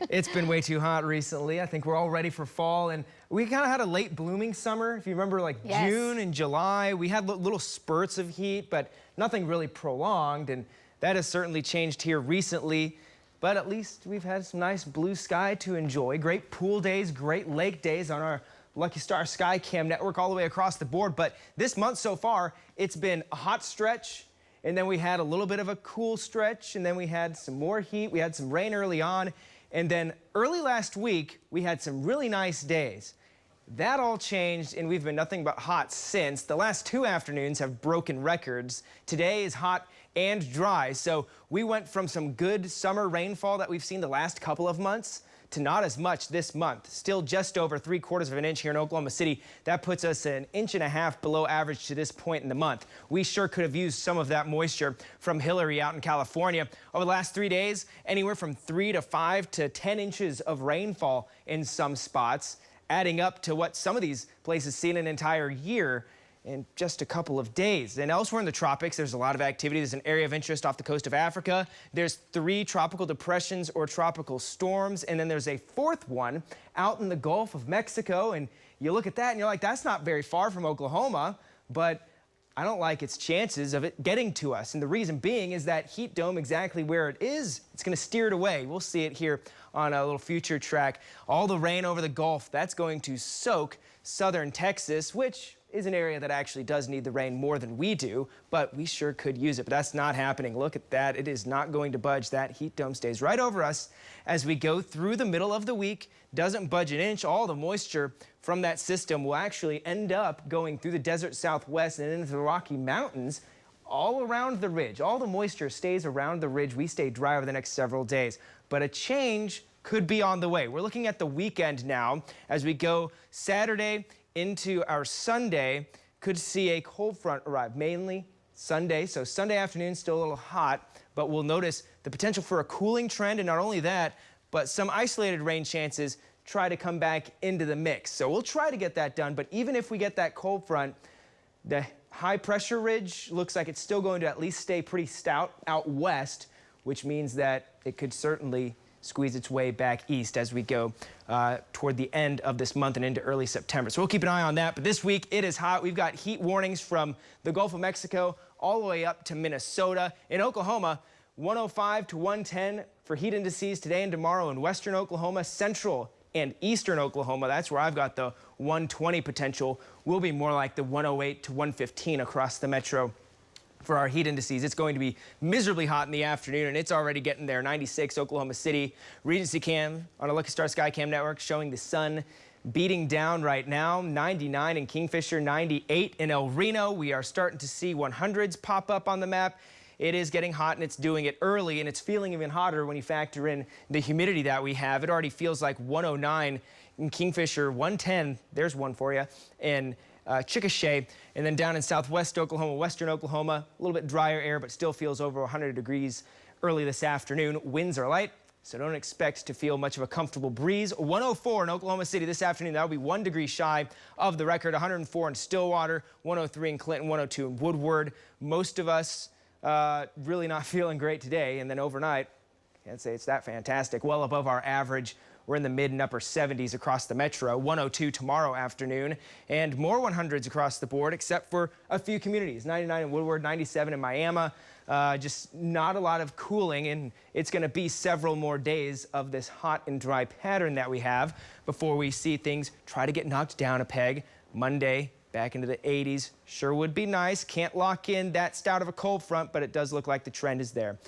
It's been way too hot recently. I think we're all ready for fall, and we kind of had a late blooming summer. If you remember, like Yes. June and July, we had little spurts of heat, but nothing really prolonged, and that has certainly changed here recently. But at least we've had some nice blue sky to enjoy. Great pool days, great lake days on our Lucky Star Sky Cam network all the way across the board. But this month so far, it's been a hot stretch, and then we had a little bit of a cool stretch, and then we had some more heat. We had some rain early on, and then early last week, we had some really nice days. That all changed, and we've been nothing but hot since. The last 2 afternoons have broken records. Today is hot and dry, so we went from some good summer rainfall that we've seen the last couple of months to not as much this month. Still just over 3/4 of an inch here in Oklahoma City. That puts us 1.5 inches below average to this point in the month. We sure could have used some of that moisture from Hillary out in California. Over the last 3 days, anywhere from 3 to 5 to 10 inches of rainfall in some spots, adding up to what some of these places see in an entire year in just a couple of days. And elsewhere in the tropics, there's a lot of activity. There's an area of interest off the coast of Africa. There's 3 tropical depressions or tropical storms, and then there's a 4th one out in the Gulf of Mexico. And you look at that and you're like, that's not very far from Oklahoma, but I don't like its chances of it getting to us. And the reason being is that heat dome exactly where it is, it's going to steer it away. We'll see it here on a little future track. All the rain over the Gulf, that's going to soak southern Texas, which is an area that actually does need the rain more than we do, but we sure could use it. But that's not happening. Look at that. It is not going to budge. That heat dome stays right over us as we go through the middle of the week. Doesn't budge an inch. All the moisture from that system will actually end up going through the desert southwest and into the Rocky Mountains all around the ridge. All the moisture stays around the ridge. We stay dry over the next several days, but a change could be on the way. We're looking at the weekend now as we go Saturday into our Sunday. Could see a cold front arrive mainly Sunday. So Sunday afternoon still a little hot, but we'll notice the potential for a cooling trend, and not only that, but some isolated rain chances try to come back into the mix. So we'll try to get that done, but even if we get that cold front, the high pressure ridge looks like it's still going to at least stay pretty stout out west, which means that it could certainly squeeze its way back east as we go toward the end of this month and into early September. So we'll keep an eye on that. But this week it is hot. We've got heat warnings from the Gulf of Mexico all the way up to Minnesota. In Oklahoma, 105 to 110 for heat indices today and tomorrow in western Oklahoma, central and eastern Oklahoma. That's where I've got the 120 potential. Will be more like the 108 to 115 across the metro. For our heat indices, it's going to be miserably hot in the afternoon, and it's already getting there. 96 Oklahoma City. Regency Cam on a Lucky Star Sky Cam network showing the sun beating down right now. 99 in Kingfisher, 98 in El Reno. We are starting to see 100s pop up on the map. It is getting hot, and it's doing it early, and it's feeling even hotter when you factor in the humidity that we have. It already feels like 109 in Kingfisher, 110, there's one for you, in Chickasha, and then down in southwest Oklahoma, western Oklahoma, a little bit drier air, but still feels over 100 degrees early this afternoon. Winds are light, so don't expect to feel much of a comfortable breeze. 104 in Oklahoma City this afternoon. That'll be 1 degree shy of the record. 104 in Stillwater, 103 in Clinton, 102 in Woodward. Most of us really not feeling great today, and then overnight, can't say it's that fantastic. Well above our average. We're in the mid and upper 70s across the metro. 102 tomorrow afternoon, and more 100s across the board, except for a few communities. 99 in Woodward, 97 in Miami. Just not a lot of cooling, and it's going to be several more days of this hot and dry pattern that we have before we see things try to get knocked down a peg. Monday, back into the 80s. Sure would be nice. Can't lock in that stout of a cold front, but it does look like the trend is there.